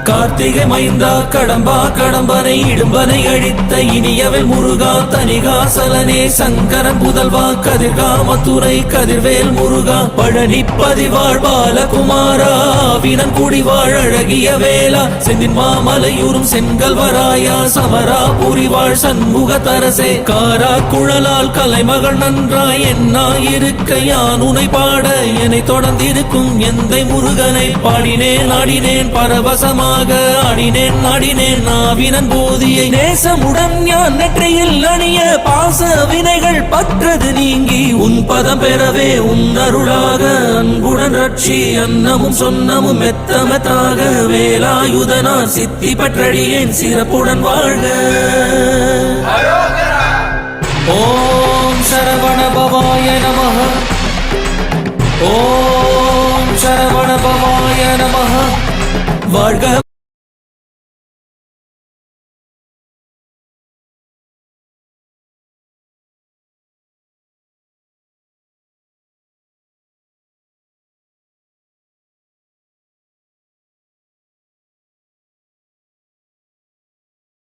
கார்த்திகை மைந்தா கடம்பா கடம்பனை இடும்பனை அழித்த இனியவன் முருகா தனிகாசலனே சங்கரன் புதல்வா கதிர்கா மத்துரை கதிர்வேல் முருகா பழனி பதிவாழ் பாலகுமாரா வினன் குடிவாழ் அழகிய வேளா செந்தின் மாமலையூரும் செங்கல்வராயா சமரா புரிவாழ் சண்முக தரசே காரா குழலால் கலைமகள் நன்றாய் என்னாயிருக்க யான் உனை பாட என்னை தொடர்ந்திருக்கும் எந்தை முருகனை பாடினேன் ஆடினேன் பரவசமாக ஆடினேன் நாடினேன் நாவினன் போதியை நேசமுடன் ஞான் நெற்றியில் அணிய பாச வினைகள் பற்றது நீங்கி உன் பதம் பெறவே உன் அருளாக அன்புடன் ரட்சி அன்னமும் சொன்னமும் மெத்தமத்தாக வேலாயுதனார் சித்தி பற்றடியேன் சிறப்புடன் வாழ்க. ஓம் சரவண பவாய நமஹ. ஓம் சரவண பவாய நமஹ. வாழ்க.